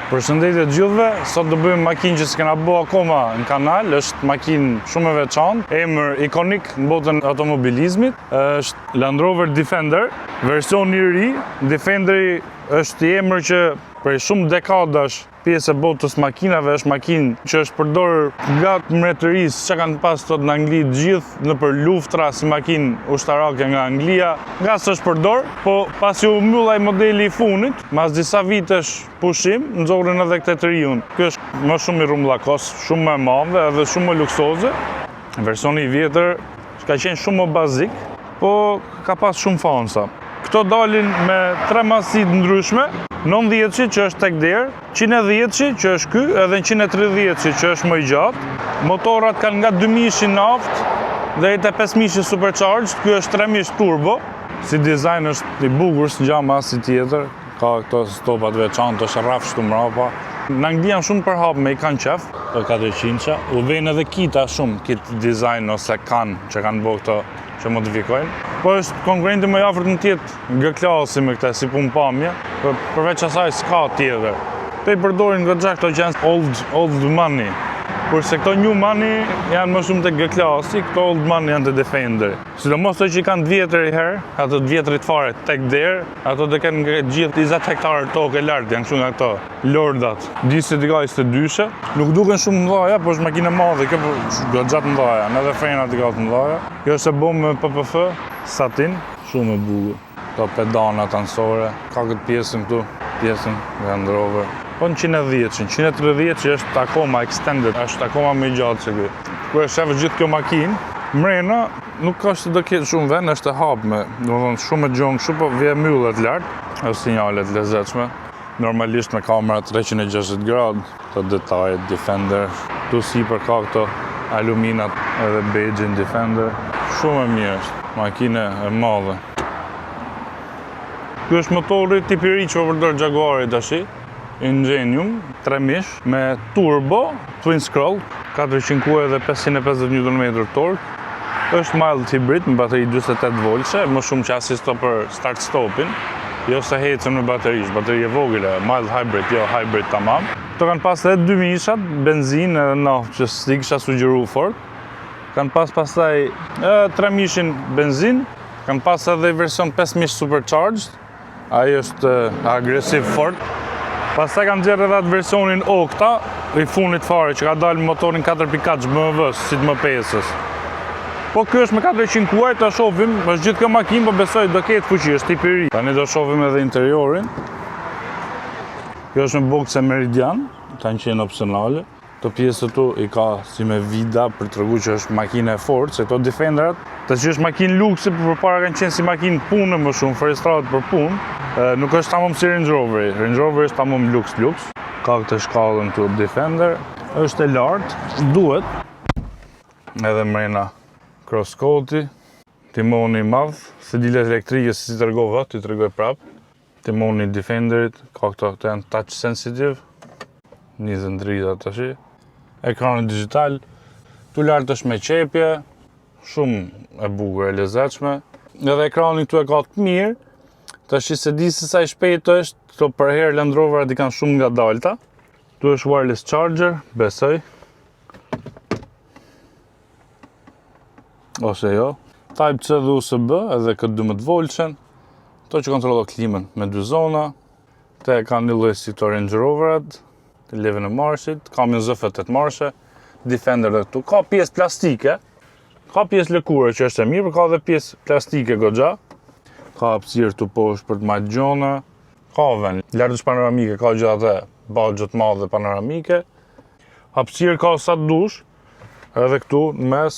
Përshëndetje të gjithëve, sot do bëjmë makinë që s'kena bë akoma në kanal, është makinë shumë e veçantë, emër ikonik në botën e automobilizmit, është Land Rover Defender, versioni i ri. Defenderi është i emër që prej shumë dekadash pjesë e botës makinave, është makinë që është përdorur nga mbretërisë që kanë pas sot në Angli të gjithë nëpër luftra si makinë ushtarake nga Anglia, nga s'është përdor, po pasi u mbyll ai modeli i fundit, mas disa vitesh pushim, nxorën edhe këtë të riun. Ky është më shumë i rumbullakos, shumë më e madhe edhe shumë më luksoze. Versioni i vjetër ka qenë shumë më bazik, po ka pas shumë fansa. Këto dalin me 3 masi të ndryshme, 90 që është tek derë, 110 që është ky, edhe 130 që është më i gjatë. Motorat kanë nga 2000 naft deri te 5000 supercharged, ky është 3000 turbo. Si dizajn është i bukur së gjama si tjetër, ka këto stopat veçantë, është rraf shtu mrapa. Në Angli janë shumë përhap me i kanë qef, të 400-qa, u vjen edhe kita shumë, kit dizajn ose që kanë bërë këto që modifikojnë. Po është konkurrenti më i afërt në tjetë G-klasi me këta, si punë pamje, përveç asaj s'ka tjetër. Te i përdorin goxha këto që janë old money, kurse këto new money janë më shumë të G-klasi, këto old money janë të Defender. Sidomos të që i kanë të vjetër i herë, ato të vjetërit fare tek derë, ato të kanë nga gjithë 20 hektarë tokë e lartë, janë kështu nga këto lordat. Diset i ka 22, nuk duken shumë mëdhaja, po është makinë e madhe, kjo goxha të mëdhaja, edhe frenat i ka të mëdhaja. Kjo është e bom me PPF, satin, shumë e bukur. Këto pedana tansore, ka këtë pjesën këtu, pjesën Land Rover. Po në 130 që është akoma extended, është akoma më i gjatë se ky. Kur e shef gjithë kjo makinë, mrena nuk ka se do ketë shumë vend, është e hapme, domethënë shumë e gjonë kështu, po vjen myllet lart, është sinjalet lezetshme. Normalisht me kamera 360 gradë, të detajet Defender, tu sipër ka këto aluminat edhe beige-in Defender. Shumë e mirë është, makinë e madhe. Ky është motori tipi i ri që përdor Jaguari tash. Ingenium 3000 me turbo, twin scroll, 400 kuaj dhe 550 Nm torque. Është mild hybrid me bateri 48 voltshe, më shumë që asisto për start stopin, jo se hecën me bateri e vogël, mild hybrid, jo hybrid tamam. Këto kanë pas edhe 2000-shat, benzinë edhe naftë që s'i kisha sugjeru fort. Kanë pas pastaj 3000 benzinë, kanë pas edhe version 5000 supercharged, ai është agresiv fort. Pastaj kanë gjerë edhe atë versionin Octa, i fundit fare, që ka dalë motorin 4.4 BMW-s, si të më5-ës. Po kjo është me 400 kuaj, ta shohim, është gjithë kjo makinë, po besoj do ketë fuqi, është tipi i ri. Tani do shohim edhe interiorin. Kjo është me bokse Meridian, kanë qenë opsionale. Këto pjesë këtu i ka si me vida për t'regu që është makinë e fortë, se këto Defenderat, të që është makinë luksi, përpara kanë qenë si makinë punë më shumë, ferestratë për punë. Nuk është tamam si Range Roveri. Range Roveri është tamam luks. Ka këtë shkallën këtu Defender, është e lartë, duhet. Edhe mrena cross-koti, timoni i madh, sedilet elektrike si tregova, ti tregoj prapë. Timoni i Defenderit, ka këto janë touch sensitive, 20 drita tash. Ekrani digital, tu lart është me qepje, shumë e bukur e lezetshme. Edhe ekrani këtu e ka të mirë. Tash se di se sa i shpejt është, këto për herë Land Roverat i kanë shumë nga dalta. Tu është wireless charger, besoj. Ose jo. Type-C dhe USB, edhe këtë 12 voltshen. To që kontrollon klimën me 2 zona. Te kanë një lloj si këto Range Roverat, të levën e marshit, ka me zëfët 8 marshe, Defender dhe këtu. Ka pjesë plastike, ka pjesë lëkure që është e mirë, për ka dhe pjesë plastike goxha. Ka hapësirë të poshtë për të majtë gjona, ka vend, lartësh panoramike, ka gjithë atë baggjët madhe panoramike. Hapësirë ka sa dush, edhe këtu në mes,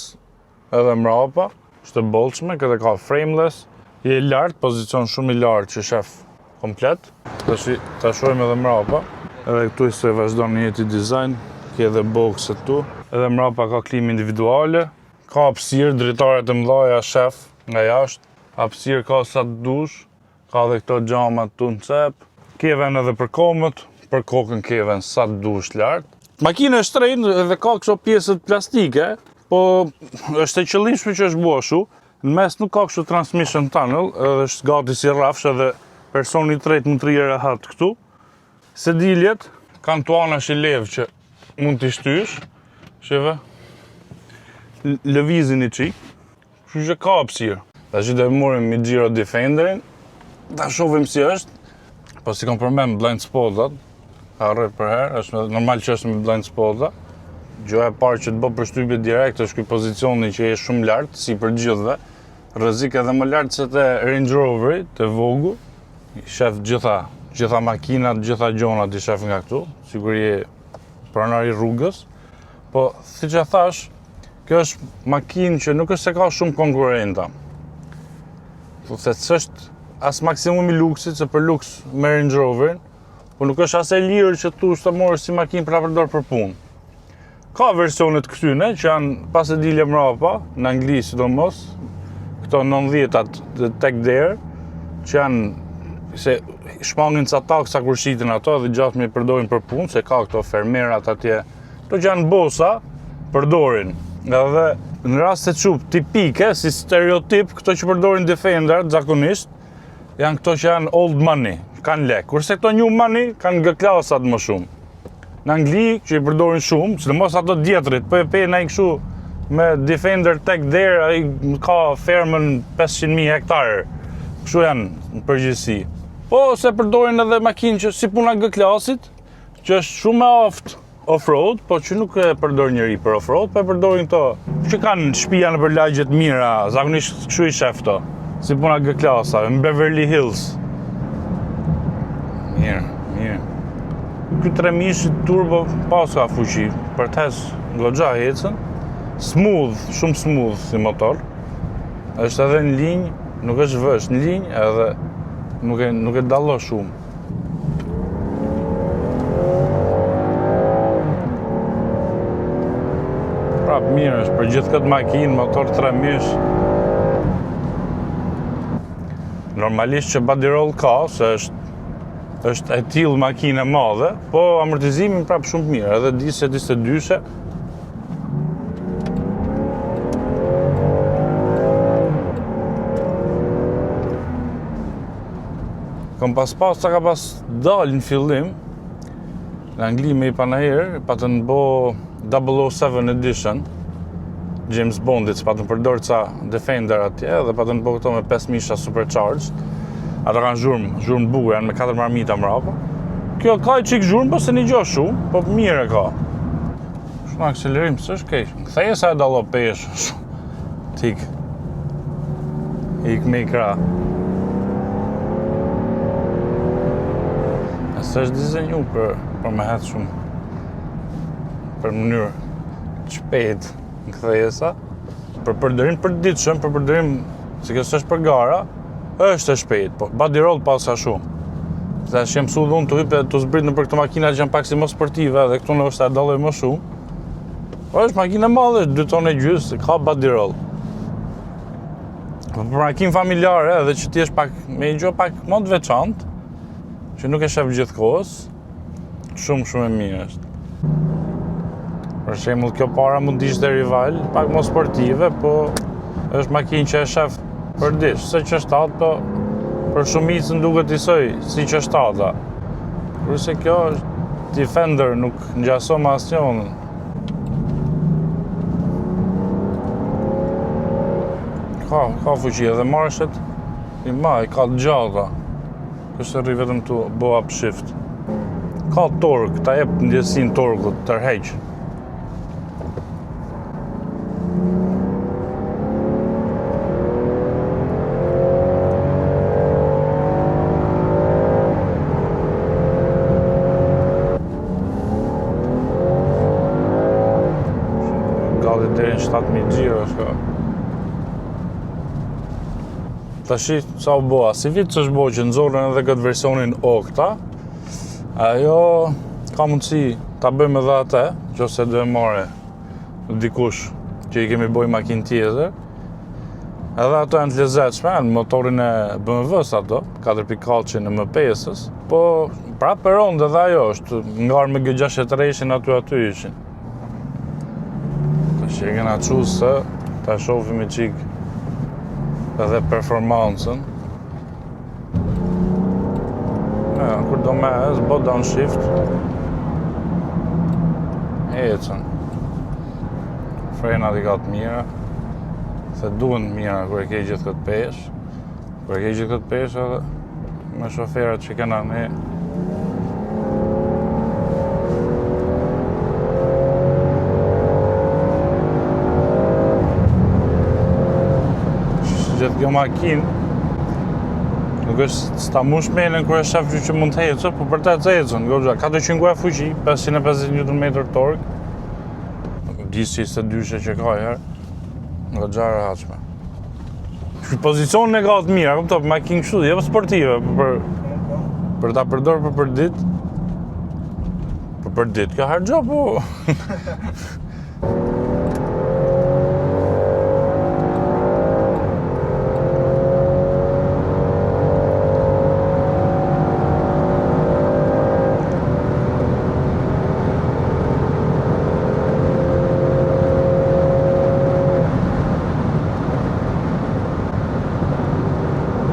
edhe mrapa, është e bollshme, këtë ka frameless, je lartë, pozicion shumë i lartë që shef komplet. Ta shohim edhe mrapa. Edhe këtu se vazhdon një jeti dizajn, ke edhe boxe tu, edhe mrapa ka klimë individuale, ka hapësirë, dritaret e mëdhaja shef nga jashtë, hapësirë ka sa të dush, ka edhe këto xhamat tu në cep, ke vend edhe për komët, për kokën ke vend sa të dush lartë. Makina është shtrenjtë edhe ka kështu pjesët plastike, po është e qëllimshme që është bua kështu. Në mes nuk ka kështu transmission tunnel, edhe është gati si rrafsh edhe personi i tretë mund të rrijë rahat këtu. Sediljet kanë tuanash i levë që mund t'i shtysh. Sheve? Lëvizin i qik. Kështu që ka hapësirë. Tash do e morëm me Giro Defenderin. Ta shohim si është. Po si kam përmend blind spotat. Harroj për herë, është normal që është me blind spota. Gjëja e parë që të bë përshtypje direkt është ky pozicioni që është shumë lart, si për gjithëve. Rrezik edhe më lart se te Range Roveri, te Vogu. I shef gjitha makinat, gjitha gjonat i shef nga këtu. Siguri pronari rrugës. Po siç e thash, kjo është makinë që nuk është se ka shumë konkurrenta. Po se s'është as maksimumi luksit, se për luks me Range Roverin, po nuk është as e lirë që tu të morë si makinë për ta përdorur për punë. Ka versionet këtyne që janë pas e dilje mrapa, në Angli sidomos, këto 90-at Tech Dare, që janë se shmangin ca taksa kur shitin ato dhe gjatë me përdorin për punë, se ka këto fermerat atje, këto që janë bosa, përdorin. Edhe në rast se çup tipike, si stereotip, këto që përdorin Defender zakonisht, janë këto që janë old money, kanë lek. Kurse këto new money kanë G-klasat më shumë. Në Angli që i përdorin shumë, sidomos ato djetrit, po e pe ai kështu me Defender Tech Dare, ai ka fermën 500.000 hektarë. Kështu janë në përgjithësi. Po se përdorin edhe makinë që si puna G-klasit, që është shumë e aftë off-road, po që nuk e përdor njëri për off-road, po e përdorin këto që kanë shtëpia në lagje të mira, zakonisht kështu i shef to, si puna G-klasave, në Beverly Hills. Mirë. Ky 3000 turbo pas ka fuqi, për të hes goxha ecën, shumë smooth si motor. Është edhe në linjë, nuk është vësh në linjë, edhe nuk e dallo shumë. Prap mirë është për gjithë këtë makinë, motor 3000. Normalisht që body roll ka, se është e tillë makinë e madhe, po amortizimin prap shumë mirë, edhe disë dyshe. Kam pas sa ka pas dalë në fillim, në Angli me i panajër, patën bo 007 edition, James Bondit, patën përdorë ca Defender atje, dhe patën bo këto me 5000 supercharged. Ato kanë zhurmë bukur, janë me 4 marmita mrapa. Kjo ka i qik zhurmë, po se një gjo shumë, po mire ka. Shumë akselerim, së është keq. Ktheje sa e dallo pesh, tik. Ik me i kra. Së është dizenju për me hetë shumë. Për mënyrë shpejt në kthejesa. Për përdërim për ditëshëm, për përdërim, si kësë është për gara, është e shpejt, po body roll pas ka shumë. Se që mësu dhunë të hype të zbrit në për këtë makina që janë pak si më sportive dhe këtu në është e daloj më shumë. Po është makina madhe, është 2 tonë e gjysë, ka body roll. Po për makinë familjare edhe që ti është pak, me i gjo pak më të veçantë, që nuk e shef gjithë kohës, shumë e mirë është. Për shembull, kjo para mund të ishte rival, pak më sportive, po është makinë që e shef për dish, se që është atë, po për shumicën duket isoj si që është ata. Kurse kjo është Defender, nuk ngjason me asnjë. Ka fuqi edhe marshet, ka të gjata. Kështë rri vetëm të bo upshift. Ka tork, ta jep ndjesin torkut, tërheq. Deri në 7000 gjiro është ka. Tashi, sa u boa, si vitë që është bo që nëzorën edhe këtë versionin Okta, ajo ka mundësi ta bëjmë edhe atë, që ose dhe marre dikush që i kemi boj makinë tjetër. Edhe ato janë të lezetshme, në motorin e BMW-s ato, 4.4 në M5-ës, po pra për rondë edhe ajo është, ngarë me G63-shin aty ishin. Që e kena qusë se ta shofim i qik edhe performancën. Kur do me bë downshift, ecën. Frenat I ka të mira, se duhen të mira kur e ke gjithë këtë peshë. Kur e ke gjithë këtë peshë edhe me shoferat që kena ne. Gjithë kjo makinë nuk është sta mush melen kur e shef që mund të ecë, po për të ecën, goxha, 400 guaj fuqi, 550 Nm tork. Gjithë që dyshe që ka herë, goxha e rehatshme. Pozicionin e ka të mira, kuptoj, makinë kështu, jo sportive, për ta përdorur për ditë. Për ditë ka harxho, po.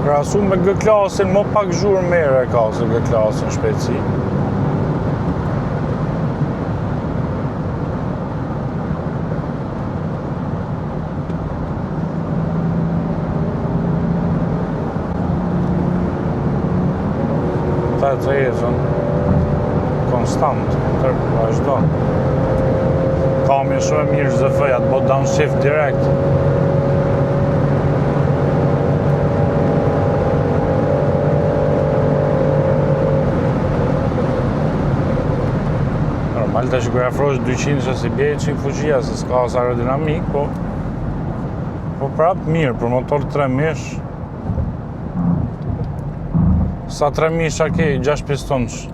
Krahasu me G-klasin, më pak zhurmë mere ka se G-klasin shpejtësi. Ta të ecën konstant, vazhdo. Kami shumë e mirë ZF-ja të bot downshift direkt. Normal tash kur afrosh 200 që si bje çik fuqia se s'ka as aerodinamik, po prap mirë për motor 3 mish. Sa 3 misha ke 6 pistonç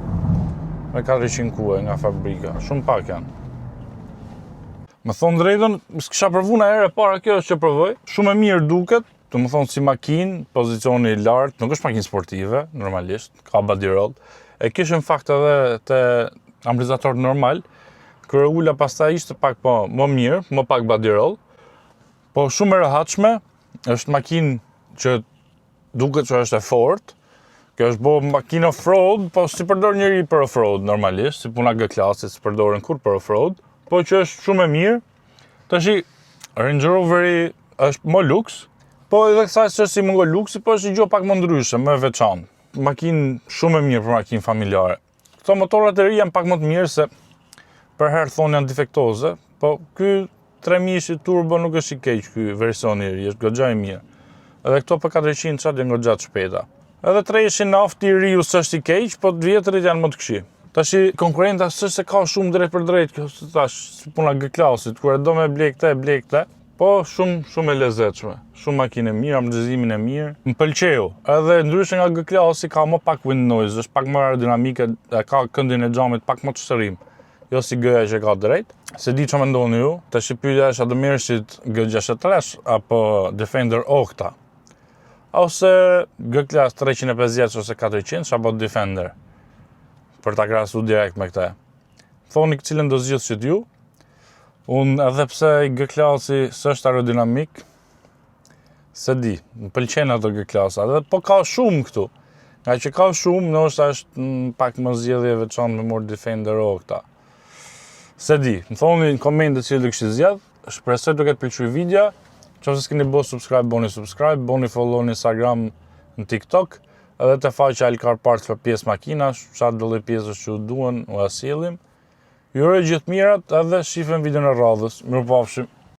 me 400 kuaj nga fabrika, shumë pak janë. Më thonë drejtën, s'kisha provu në herë e para, kjo është që provoj. Shumë e mirë duket, të më thonë si makinë, pozicioni I lartë, nuk është makinë sportive, normalisht, ka body roll. E kishën fakt edhe te amortizator normal, kur e ula pastaj ishte pak po më mirë, më pak body roll, po shumë e rehatshme, është makinë që duket që është e fortë. Kjo është bo makinë off-road, po si përdor njëri për off-road normalisht, si puna G-klasit, si përdoren kur për off-road, po që është shumë e mirë. Tashi Range Roveri është më luks, po edhe kësaj që është si më luksi, po është I gjo pak më ndryshe, më veçantë. Makinë shumë e mirë për makinë familjare. Këto motorat e ri janë pak më të mirë se për herë thonë janë defektoze, po ky 3000 turbo nuk është I keq ky versioni I ri, është goxha I mirë. Edhe këto për 400 çat janë goxha të shpejta. Edhe 300 nafti I riu s'është I keq, po të vjetrit janë më të këqij. Tashi konkurrenta s'është se ka shumë drejt për drejt, kjo tash si puna G-klasit, kur e do me blej këtë, po shumë e lezetshme. Shumë makinë e mirë, amortizimin e mirë. Më pëlqeu. Edhe ndryshe nga G-klasi ka më pak wind noise, është pak më aerodinamike, ka këndin e xhamit pak më të shërim. Jo si G-ja që ka drejt. Se di çfarë mendoni ju, tash pyetja është a do merreshit G63 apo Defender Octa. Ose G-klas 350 ose 400 apo Defender. Për ta krahasu direkt me këtë. Thoni cilën do zgjidhshit ju. Unë edhe pse G-klasi s'është aerodinamik, se di, më pëlqen ato G-klasa, edhe po ka shumë këtu. Nga që ka shumë, ndoshta është pak më zgjedhje veçantë me mor Defender Octa. Se di, më thoni në komente cilë do kishit zgjedh, shpresoj të ketë pëlqyer video. Nëse s'keni bërë subscribe, boni follow në Instagram, në TikTok, edhe të faqja Alcar Parts për pjesë makinash, çfarë do lloj pjesësh që ju duhen, u asillim. Ju uroj gjithë mirat edhe shifem videon e radhës. Mirupafshim.